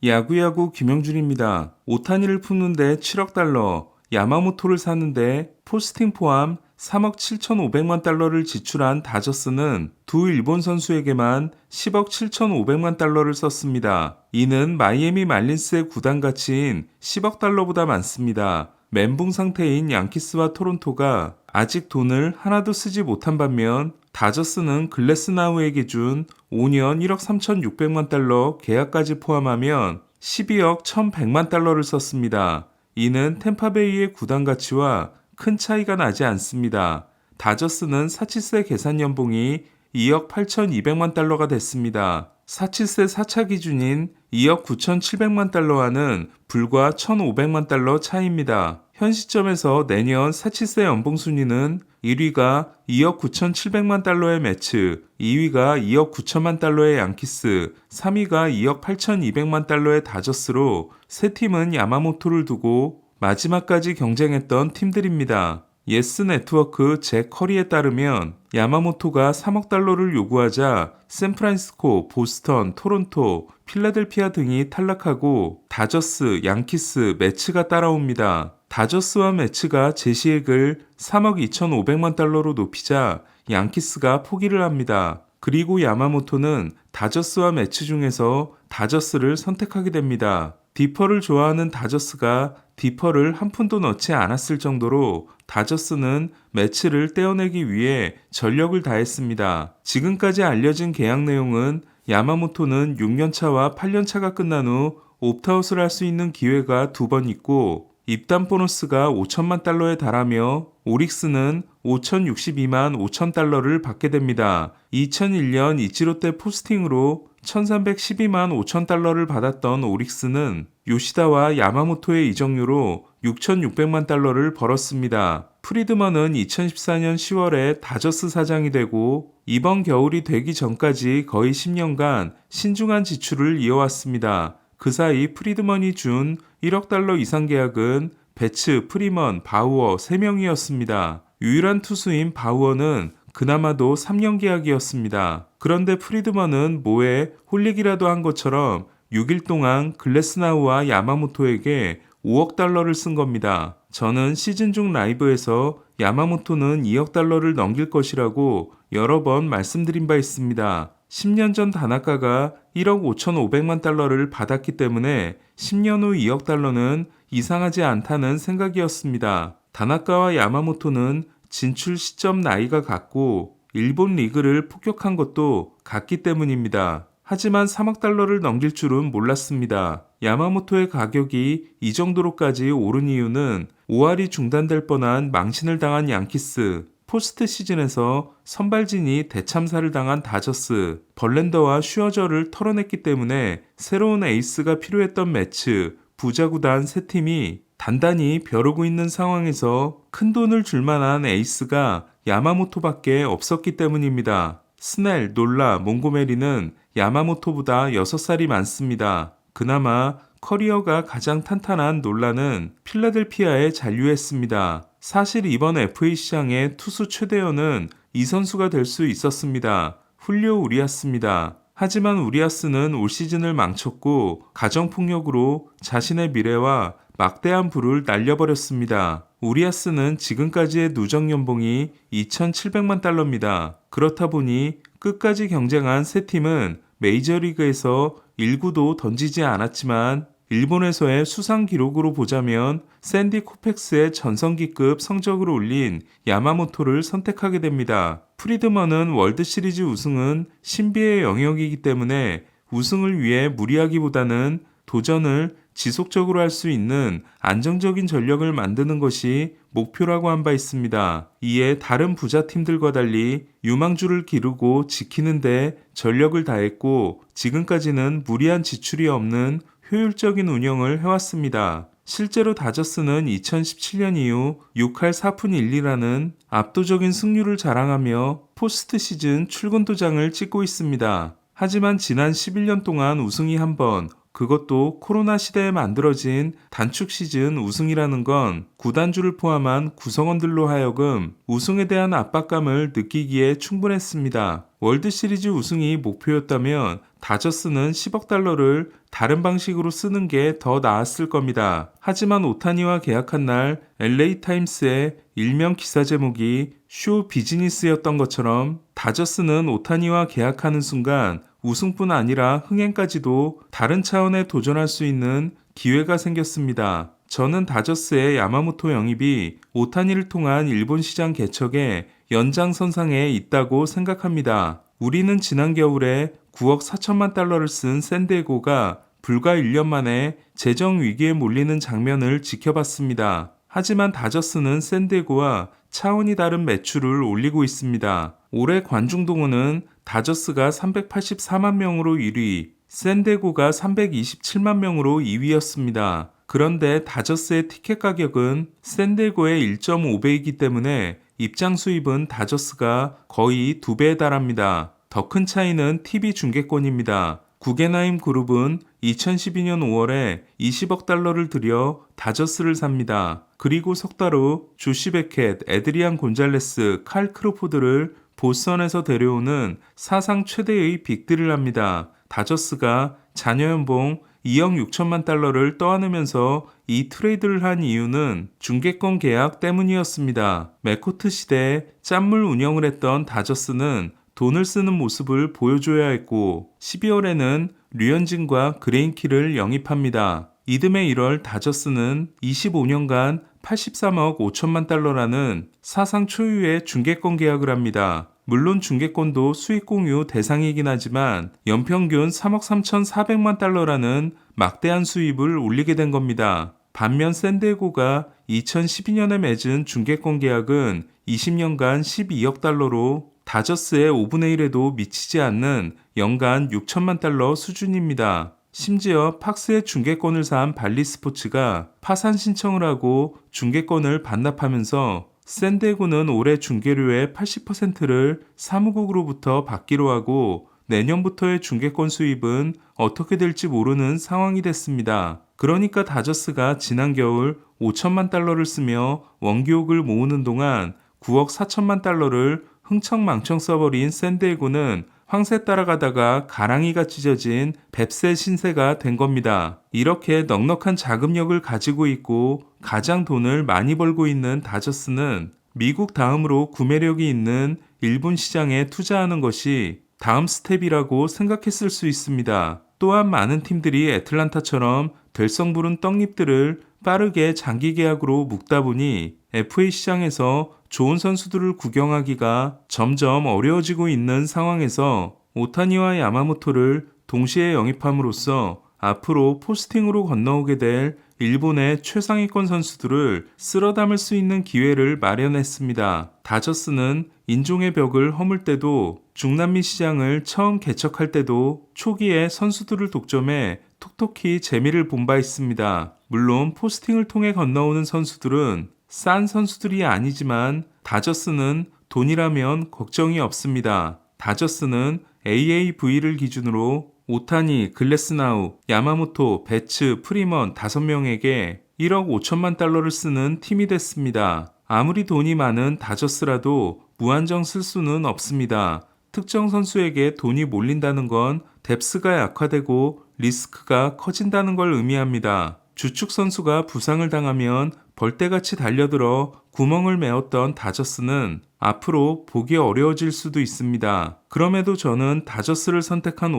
야구야구 김영준입니다. 오타니를 품는데 7억 달러, 야마모토를 사는데 포스팅 포함 3억 7,500만 달러를 지출한 다저스는 두 일본 선수에게만 10억 7,500만 달러를 썼습니다. 이는 마이애미 말린스의 구단 가치인 10억 달러보다 많습니다. 멘붕 상태인 양키스와 토론토가 아직 돈을 하나도 쓰지 못한 반면 다저스는 글래스나우에게 준 5년 1억 3,600만 달러 계약까지 포함하면 12억 1,100만 달러를 썼습니다. 이는 템파베이의 구단 가치와 큰 차이가 나지 않습니다. 다저스는 사치세 계산 연봉이 2억 8,200만 달러가 됐습니다. 사치세 4차 기준인 2억 9,700만 달러와는 불과 1,500만 달러 차이입니다. 현 시점에서 내년 사치세 연봉 순위는 1위가 2억 9,700만 달러의 매츠, 2위가 2억 9천만 달러의 양키스, 3위가 2억 8,200만 달러의 다저스로 세 팀은 야마모토를 두고 마지막까지 경쟁했던 팀들입니다. 예스 네트워크 잭 커리에 따르면 야마모토가 3억 달러를 요구하자 샌프란시스코, 보스턴, 토론토, 필라델피아 등이 탈락하고 다저스, 양키스, 매츠가 따라옵니다. 다저스와 매츠가 제시액을 3억 2,500만 달러로 높이자 양키스가 포기를 합니다. 그리고 야마모토는 다저스와 매츠 중에서 다저스를 선택하게 됩니다. 디퍼를 좋아하는 다저스가 디퍼를 한 푼도 넣지 않았을 정도로 다저스는 매치를 떼어내기 위해 전력을 다했습니다. 지금까지 알려진 계약 내용은 야마모토는 6년차와 8년차가 끝난 후 옵트아웃을 할 수 있는 기회가 2번 있고 입단 보너스가 5천만 달러에 달하며 오릭스는 5,062만 5천 달러를 받게 됩니다. 2001년 이치로 때 포스팅으로 1,312만 5천 달러를 받았던 오릭스는 요시다와 야마모토의 이적료로 6,600만 달러를 벌었습니다. 프리드먼은 2014년 10월에 다저스 사장이 되고 이번 겨울이 되기 전까지 거의 10년간 신중한 지출을 이어왔습니다. 그 사이 프리드먼이 준 1억 달러 이상 계약은 배츠, 프리먼, 바우어 3명이었습니다. 유일한 투수인 바우어는 그나마도 3년 계약이었습니다. 그런데 프리드먼은 뭐에 홀리기라도 한 것처럼 6일 동안 글래스나우와 야마모토에게 5억 달러를 쓴 겁니다. 저는 시즌 중 라이브에서 야마모토는 2억 달러를 넘길 것이라고 여러 번 말씀드린 바 있습니다. 10년 전 다나카가 1억 5,500만 달러를 받았기 때문에 10년 후 2억 달러는 이상하지 않다는 생각이었습니다. 다나카와 야마모토는 진출 시점 나이가 같고 일본 리그를 폭격한 것도 같기 때문입니다. 하지만 3억 달러를 넘길 줄은 몰랐습니다. 야마모토의 가격이 이 정도로까지 오른 이유는 5할이 중단될 뻔한 망신을 당한 양키스, 포스트 시즌에서 선발진이 대참사를 당한 다저스, 벌랜더와 슈어저를 털어냈기 때문에 새로운 에이스가 필요했던 매츠, 부자구단 세 팀이 단단히 벼르고 있는 상황에서 큰 돈을 줄 만한 에이스가 야마모토밖에 없었기 때문입니다. 스넬, 놀라, 몽고메리는 야마모토보다 6살이 많습니다. 그나마 커리어가 가장 탄탄한 놀라는 필라델피아에 잔류했습니다. 사실 이번 FA 시장의 투수 최대어는 이 선수가 될 수 있었습니다. 훌리오 우리아스입니다. 하지만 우리아스는 올 시즌을 망쳤고 가정폭력으로 자신의 미래와 막대한 부를 날려버렸습니다. 우리아스는 지금까지의 누적 연봉이 2,700만 달러입니다. 그렇다 보니 끝까지 경쟁한 세 팀은 메이저리그에서 1구도 던지지 않았지만 일본에서의 수상 기록으로 보자면 샌디 코펙스의 전성기급 성적을 올린 야마모토를 선택하게 됩니다. 프리드먼은 월드시리즈 우승은 신비의 영역이기 때문에 우승을 위해 무리하기보다는 도전을 지속적으로 할 수 있는 안정적인 전력을 만드는 것이 목표라고 한 바 있습니다. 이에 다른 부자팀들과 달리 유망주를 기르고 지키는데 전력을 다했고 지금까지는 무리한 지출이 없는 효율적인 운영을 해왔습니다. 실제로 다저스는 2017년 이후 6할 4푼 1리라는 압도적인 승률을 자랑하며 포스트 시즌 출근 도장을 찍고 있습니다. 하지만 지난 11년 동안 우승이 한 번, 그것도 코로나 시대에 만들어진 단축 시즌 우승이라는 건 구단주를 포함한 구성원들로 하여금 우승에 대한 압박감을 느끼기에 충분했습니다. 월드시리즈 우승이 목표였다면 다저스는 10억 달러를 다른 방식으로 쓰는 게 더 나았을 겁니다. 하지만 오타니와 계약한 날 LA 타임스의 일면 기사 제목이 쇼 비즈니스였던 것처럼 다저스는 오타니와 계약하는 순간 우승뿐 아니라 흥행까지도 다른 차원에 도전할 수 있는 기회가 생겼습니다. 저는 다저스의 야마모토 영입이 오타니를 통한 일본 시장 개척의 연장선상에 있다고 생각합니다. 우리는 지난 겨울에 9억 4천만 달러를 쓴 샌디에고가 불과 1년 만에 재정 위기에 몰리는 장면을 지켜봤습니다. 하지만 다저스는 샌디에고와 차원이 다른 매출을 올리고 있습니다. 올해 관중 동원은 다저스가 384만 명으로 1위, 샌디에고가 327만 명으로 2위였습니다. 그런데 다저스의 티켓 가격은 샌디에고의 1.5배이기 때문에 입장 수입은 다저스가 거의 2배에 달합니다. 더 큰 차이는 TV 중계권입니다. 구겐하임 그룹은 2012년 5월에 20억 달러를 들여 다저스를 삽니다. 그리고 석 달 후 조시 베켓, 에드리안 곤잘레스, 칼 크로포드를 보스턴에서 데려오는 사상 최대의 빅딜을 합니다. 다저스가 자녀 연봉 2억 6천만 달러를 떠안으면서 이 트레이드를 한 이유는 중계권 계약 때문이었습니다. 맥코트 시대에 짠물 운영을 했던 다저스는 돈을 쓰는 모습을 보여줘야 했고 12월에는 류현진과 그레인키를 영입합니다. 이듬해 1월 다저스는 25년간 83억 5천만 달러라는 사상 초유의 중계권 계약을 합니다. 물론 중계권도 수익 공유 대상이긴 하지만 연평균 3억 3,400만 달러라는 막대한 수입을 올리게 된 겁니다. 반면 샌디에고가 2012년에 맺은 중계권 계약은 20년간 12억 달러로 다저스의 5분의 1에도 미치지 않는 연간 6천만 달러 수준입니다. 심지어 팍스의 중계권을 산 발리 스포츠가 파산 신청을 하고 중계권을 반납하면서 샌디에고는 올해 중계료의 80%를 사무국으로부터 받기로 하고 내년부터의 중계권 수입은 어떻게 될지 모르는 상황이 됐습니다. 그러니까 다저스가 지난 겨울 5천만 달러를 쓰며 원기옥을 모으는 동안 9억 4천만 달러를 흥청망청 써버린 샌디에고는 황새 따라가다가 가랑이가 찢어진 뱁새 신세가 된 겁니다. 이렇게 넉넉한 자금력을 가지고 있고 가장 돈을 많이 벌고 있는 다저스는 미국 다음으로 구매력이 있는 일본 시장에 투자하는 것이 다음 스텝이라고 생각했을 수 있습니다. 또한 많은 팀들이 애틀란타처럼 될성부른 떡잎들을 빠르게 장기 계약으로 묶다 보니 FA 시장에서 좋은 선수들을 구경하기가 점점 어려워지고 있는 상황에서 오타니와 야마모토를 동시에 영입함으로써 앞으로 포스팅으로 건너오게 될 일본의 최상위권 선수들을 쓸어 담을 수 있는 기회를 마련했습니다. 다저스는 인종의 벽을 허물 때도 중남미 시장을 처음 개척할 때도 초기에 선수들을 독점해 톡톡히 재미를 본 바 있습니다. 물론 포스팅을 통해 건너오는 선수들은 싼 선수들이 아니지만 다저스는 돈이라면 걱정이 없습니다. 다저스는 AAV를 기준으로 오타니, 글래스나우, 야마모토, 베츠, 프리먼 5명에게 1억 5천만 달러를 쓰는 팀이 됐습니다. 아무리 돈이 많은 다저스라도 무한정 쓸 수는 없습니다. 특정 선수에게 돈이 몰린다는 건 뎁스가 약화되고 리스크가 커진다는 걸 의미합니다. 주축 선수가 부상을 당하면 벌떼같이 달려들어 구멍을 메웠던 다저스는 앞으로 보기 어려워질 수도 있습니다. 그럼에도 저는 다저스를 선택한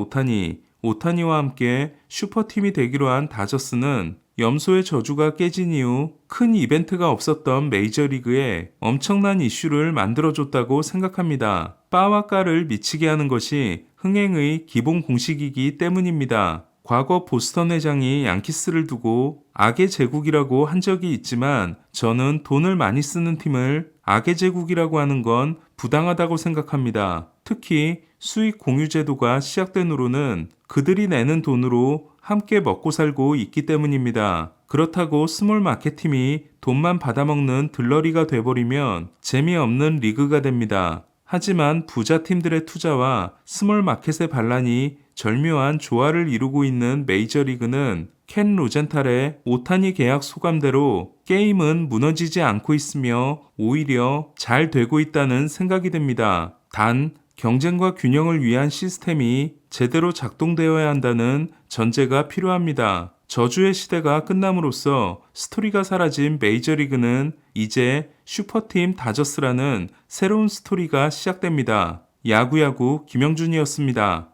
오타니와 함께 슈퍼팀이 되기로 한 다저스는 염소의 저주가 깨진 이후 큰 이벤트가 없었던 메이저리그에 엄청난 이슈를 만들어줬다고 생각합니다. 빠와 까를 미치게 하는 것이 흥행의 기본 공식이기 때문입니다. 과거 보스턴 회장이 양키스를 두고 악의 제국이라고 한 적이 있지만 저는 돈을 많이 쓰는 팀을 악의 제국이라고 하는 건 부당하다고 생각합니다. 특히 수익 공유 제도가 시작된 후로는 그들이 내는 돈으로 함께 먹고 살고 있기 때문입니다. 그렇다고 스몰 마켓팀이 돈만 받아먹는 들러리가 돼버리면 재미없는 리그가 됩니다. 하지만 부자 팀들의 투자와 스몰 마켓의 반란이 절묘한 조화를 이루고 있는 메이저리그는 켄 로젠탈의 오타니 계약 소감대로 게임은 무너지지 않고 있으며 오히려 잘 되고 있다는 생각이 듭니다. 단, 경쟁과 균형을 위한 시스템이 제대로 작동되어야 한다는 전제가 필요합니다. 저주의 시대가 끝남으로써 스토리가 사라진 메이저리그는 이제 슈퍼팀 다저스라는 새로운 스토리가 시작됩니다. 야구야구 김영준이었습니다.